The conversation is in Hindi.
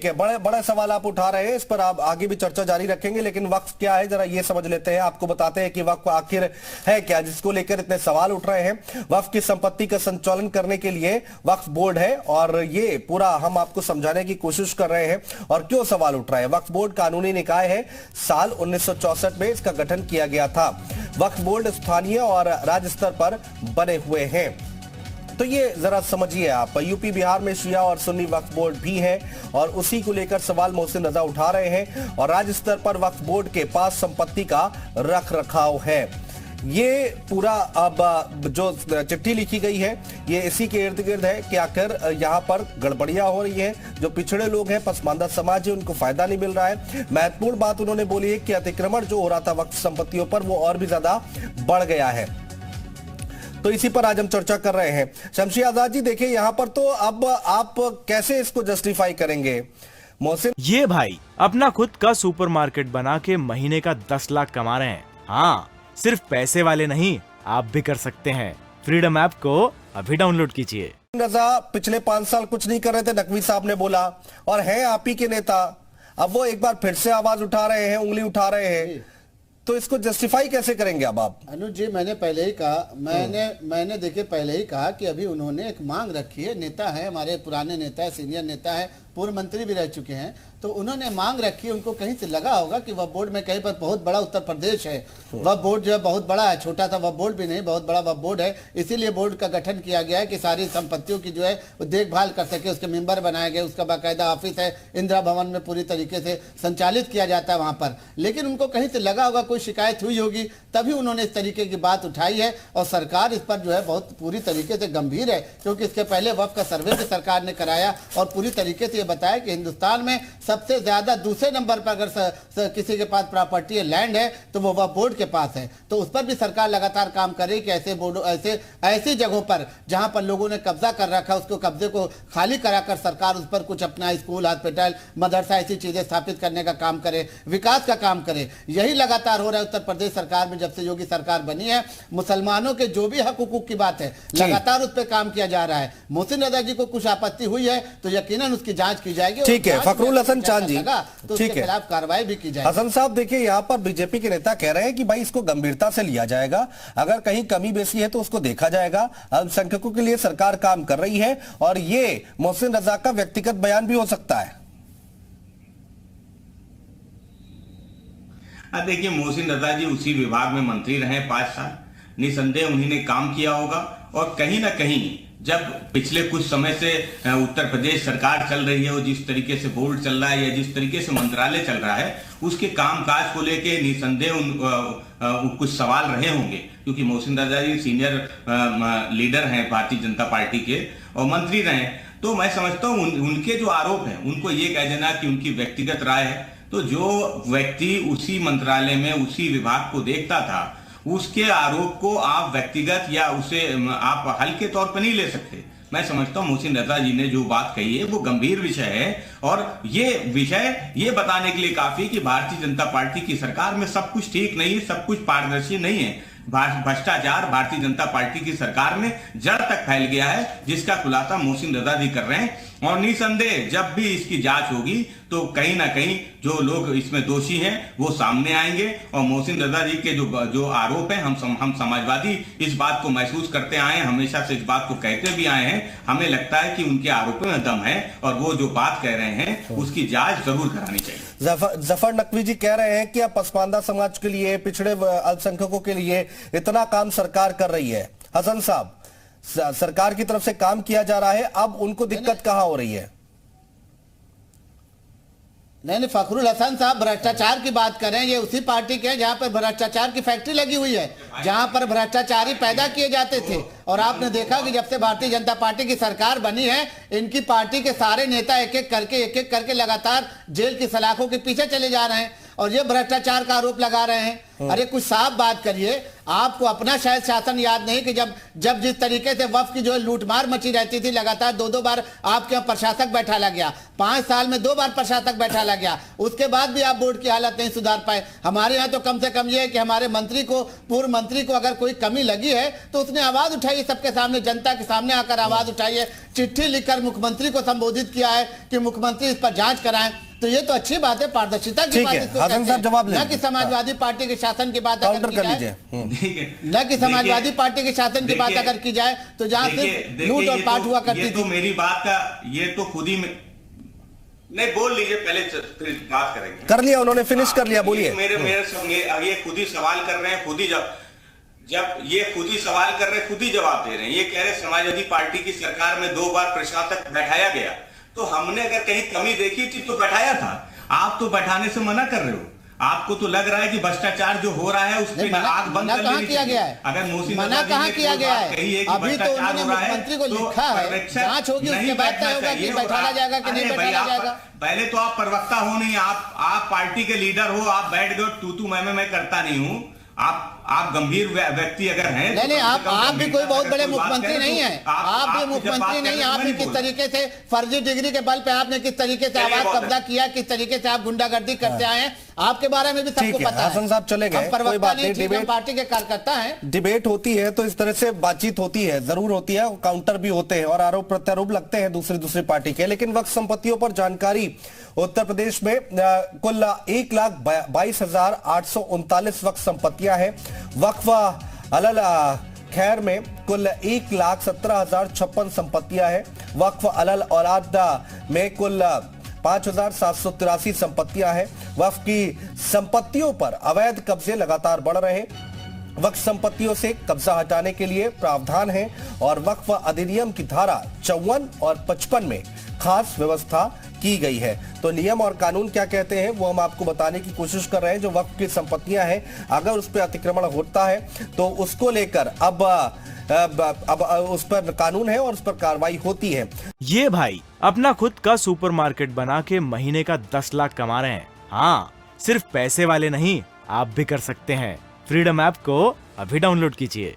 है, बड़े बड़े सवाल आप उठा रहे हैं, इस पर आप आगे भी चर्चा जारी रखेंगे, लेकिन वक्फ क्या है जरा ये समझ लेते हैं। आपको बताते हैं कि वक्फ आखिर है क्या, जिसको लेकर इतने सवाल उठ रहे हैं। वक्फ की संपत्ति का संचालन करने के लिए वक्फ बोर्ड है, और ये पूरा हम आपको समझाने की कोशिश कर रहे हैं और क्यों सवाल उठ रहा है। वक्फ बोर्ड कानूनी निकाय है, साल 1964 में इसका गठन किया गया था। वक्फ बोर्ड स्थानीय और राज्य स्तर पर बने हुए हैं। तो ये जरा समझिए आप, यूपी बिहार में शिया और सुन्नी वक्फ बोर्ड भी है, और उसी को लेकर सवाल मोहसिन रजा उठा रहे हैं। और राज्य स्तर पर वक्फ बोर्ड के पास संपत्ति का रख रखाव है। ये पूरा अब जो चिट्ठी लिखी गई है ये इसी के इर्द गिर्द है कि आखिर यहाँ पर गड़बड़ियां हो रही हैं। जो पिछड़े लोग हैं, पसमानदा समाज है, उनको फायदा नहीं मिल रहा है। महत्वपूर्ण बात उन्होंने बोली है कि अतिक्रमण जो हो रहा था वक्फ संपत्तियों पर वो और भी ज्यादा बढ़ गया है। तो इसी पर आज हम चर्चा कर रहे हैं। शमशी आजाद जी, देखिए यहाँ पर तो अब आप कैसे इसको जस्टिफाई करेंगे मोहसिन? ये भाई अपना खुद का सुपरमार्केट बना के महीने का 10 लाख कमा रहे हैं। हाँ, सिर्फ पैसे वाले नहीं, आप भी कर सकते हैं। फ्रीडम ऐप को अभी डाउनलोड कीजिए। रजा पिछले 5 साल कुछ नहीं कर रहे थे, नकवी साहब ने बोला, और हैं आप ही के नेता। अब वो एक बार फिर से आवाज उठा रहे हैं, उंगली उठा रहे हैं, तो इसको जस्टिफाई कैसे करेंगे अब आप? अनुज जी, मैंने पहले ही कहा, मैंने देखिए पहले ही कहा कि अभी उन्होंने एक मांग रखी है। नेता है, हमारे पुराने नेता है, सीनियर नेता है, पूर्व मंत्री भी रह चुके हैं, तो उन्होंने मांग रखी है। उनको कहीं से लगा होगा कि वह बोर्ड में कहीं पर बहुत बड़ा उत्तर प्रदेश है, वह बोर्ड जो है बहुत बड़ा है, छोटा सा वह बोर्ड भी नहीं, बहुत बड़ा वह बोर्ड है। इसीलिए बोर्ड का गठन किया गया है कि सारी संपत्तियों की जो है वो देखभाल कर सके। उसके मेंबर बनाए गए, उसका बाकायदा ऑफिस है, इंदिरा भवन में पूरी तरीके से संचालित किया जाता है वहां पर। लेकिन उनको कहीं से लगा होगा, कोई शिकायत हुई होगी, तभी उन्होंने इस तरीके की बात उठाई है। और सरकार इस पर जो है बहुत पूरी तरीके से गंभीर है, क्योंकि इसके पहले वक्फ का सर्वे भी सरकार ने कराया और पूरी तरीके से बताया कि हिंदुस्तान में सबसे ज्यादा दूसरे नंबर पर अगर किसी के पास प्रॉपर्टी है, लैंड है, तो वो वक्फ बोर्ड के पास है। तो उस पर भी सरकार लगातार काम करे कि ऐसे बोर्ड ऐसी जगहों पर जहां पर लोगों ने कब्जा कर रखा, उसको कब्जे को खाली कराकर सरकार उस पर कुछ अपना स्कूल, हॉस्पिटल, मदरसा, ऐसी चीजें स्थापित करने का काम करे, विकास का काम करे। यही लगातार हो रहा है उत्तर प्रदेश सरकार में। जब से योगी सरकार बनी है, मुसलमानों के जो भी हक हुकूक की बात है लगातार उस पर काम किया जा रहा है। मोहसिन रजा जी को कुछ आपत्ति हुई है तो यकीनन उसकी जांच की जाएगी। ठीक है, फखरुल हसन चांद जी, तो उसके खिलाफ कार्रवाई भी की जाएगी। हसन साहब, देखिए यहाँ पर बीजेपी के नेता कह रहे हैं कि भाई इसको गंभीरता से लिया जाएगा, अगर कहीं कमी बेसी है तो उसको देखा जाएगा। अल्पसंख्यकों के लिए सरकार काम कर रही है, और ये मोहसिन रजा का व्यक्तिगत बयान भी हो सकता है। देखिए, मोहसिन रजा जी उसी विभाग में मंत्री रहे 5 साल, निसंदेह उन्हीं ने काम किया होगा। और कहीं ना कहीं जब पिछले कुछ समय से उत्तर प्रदेश सरकार चल रही है, और जिस तरीके से बोर्ड चल रहा है या जिस तरीके से मंत्रालय चल रहा है, उसके कामकाज को लेके निसंदेह कुछ सवाल रहे होंगे। क्योंकि मोहसिन रजा जी सीनियर लीडर हैं भारतीय जनता पार्टी के और मंत्री रहे, तो मैं समझता हूँ उनके जो आरोप हैं उनको ये कह देना कि उनकी व्यक्तिगत राय है। तो जो व्यक्ति उसी मंत्रालय में उसी विभाग को देखता था, उसके आरोप को आप व्यक्तिगत या उसे आप हल्के तौर पर नहीं ले सकते। मैं समझता हूं मोहसिन रजा जी ने जो बात कही है वो गंभीर विषय है, और ये विषय ये बताने के लिए काफी कि भारतीय जनता पार्टी की सरकार में सब कुछ ठीक नहीं है, सब कुछ पारदर्शी नहीं है। भ्रष्टाचार भारतीय जनता पार्टी की सरकार में जड़ तक फैल गया है, जिसका खुलासा मोहसिन रजा जी कर रहे हैं। और निसंदेह जब भी इसकी जांच होगी तो कहीं ना कहीं जो लोग इसमें दोषी हैं वो सामने आएंगे। और मोहसिन रजा जी के जो आरोप हैं, हम समाजवादी इस बात को महसूस करते आए हैं, हमेशा से इस बात को कहते भी आए हैं। हमें लगता है कि उनके आरोपों में दम है, और वो जो बात कह रहे हैं उसकी जांच जरूर करानी चाहिए। जफर नकवी जी कह रहे हैं कि अब पसमानदा समाज के लिए, पिछड़े अल्पसंख्यकों के लिए इतना काम सरकार कर रही है। हसन साहब, सरकार की तरफ से काम किया जा रहा है, अब उनको दिक्कत कहां हो रही है? नहीं, फखरुल हसन साहब भ्रष्टाचार की बात करें, ये उसी पार्टी के हैं जहां पर भ्रष्टाचार की फैक्ट्री लगी हुई है, जहां पर भ्रष्टाचारी पैदा किए जाते थे। और आपने देखा कि जब से भारतीय जनता पार्टी की सरकार बनी है, इनकी पार्टी के सारे नेता एक एक करके लगातार जेल की सलाखों के पीछे चले जा रहे हैं। और ये भ्रष्टाचार का आरोप लगा रहे हैं। अरे कुछ साफ बात करिए। आपको अपना शायद शासन याद नहीं कि जब जिस तरीके से वक्फ की जो है लूटमार मची रहती थी, लगातार 2-2 बार आपके यहाँ प्रशासक बैठाला गया, 5 साल में 2 बार प्रशासक बैठाला गया, उसके बाद भी आप बोर्ड की हालत नहीं सुधार पाए। हमारे यहाँ तो कम से कम ये है कि हमारे मंत्री को, पूर्व मंत्री को अगर कोई कमी लगी है तो उसने आवाज उठाई, सबके सामने, जनता के सामने आकर आवाज उठाई है, चिट्ठी लिखकर मुख्यमंत्री को संबोधित किया है कि मुख्यमंत्री इस पर जांच कराएं। तो ये तो अच्छी बात है, पारदर्शिता की बात इसको हसन साहब जवाब लें। न कि समाजवादी पार्टी के शासन की बात काउंटर कर लीजिए। न कि समाजवादी पार्टी के शासन की बात अगर की जाए तो जहां सिर्फ लूट और पाट हुआ करती थी। मेरी बात का ये तो खुद ही नहीं बोल लीजिए, पहले फिर बात करेंगे। कर लिया उन्होंने, फिनिश कर लिया, बोलिए। ये खुद ही सवाल कर रहे हैं, खुद ही जब ये खुद ही सवाल कर रहे हैं, खुद ही जवाब दे रहे हैं। ये कह रहे समाजवादी पार्टी की सरकार में 2 बार प्रशासक बैठाया गया, तो हमने अगर कहीं कमी देखी थी तो बैठाया था। आप तो बैठाने से मना कर रहे हो। आपको तो लग रहा है कि भ्रष्टाचार जो हो रहा है उस पर आग बंद कर लेनी किया गया है। अगर मना कहाँ किया गया है? अभी तो उन्होंने मुख्यमंत्री को लिखा है, जांच होगी, उसके बाद तय होगा कि बैठाया जाएगा कि नहीं बैठाया जाएगा। पहले तो आप प्रवक्ता हो नहीं, आप पार्टी के लीडर हो, आप बैठ गए तू मैं करता नहीं हूँ। आप गंभीर व्यक्ति अगर हैं, नहीं, आप भी कोई बहुत बड़े मुख्यमंत्री नहीं हैं। आप भी मुख्यमंत्री नहीं, आपने किस तरीके से फर्जी डिग्री के बल पे आपने किस तरीके से आवाज कब्जा किया, किस तरीके से आप गुंडागर्दी करते आए हैं, आपके बारे में भी सबको पता है। हसन साहब चले गए, कोई बात नहीं, डिबेट, पार्टी के कार्यकर्ता हैं, डिबेट होती है तो इस तरह से बातचीत होती है, जरूर होती है, काउंटर भी होते हैं और आरोप प्रत्यारोप लगते हैं दूसरी पार्टी के। लेकिन वक्फ संपत्तियों पर जानकारी, उत्तर प्रदेश में कुल 1,22,839 वक्फ संपत्तियां हैं। वक्फ अलल खैर में कुल 1,17,056 संपत्तियां हैं। वक्फ अलल औलाद में कुल 5,783 संपत्तियां हैं। वक्फ की संपत्तियों पर अवैध कब्जे लगातार बढ़ रहे हैं। वक्फ संपत्तियों से कब्जा हटाने के लिए प्रावधान है और वक्फ अधिनियम की धारा 54 और 55 में खास व्यवस्था की गई है। तो नियम और कानून क्या कहते हैं वो हम आपको बताने की कोशिश कर रहे हैं। जो वक्फ की संपत्तियां हैं, अगर उस पर अतिक्रमण होता है तो उसको लेकर अब उस पर कानून है और उस पर कार्रवाई होती है। ये भाई अपना खुद का सुपरमार्केट बना के महीने का 10 लाख कमा रहे हैं। हाँ, सिर्फ पैसे वाले नहीं, आप भी कर सकते हैं। फ्रीडम ऐप को अभी डाउनलोड कीजिए।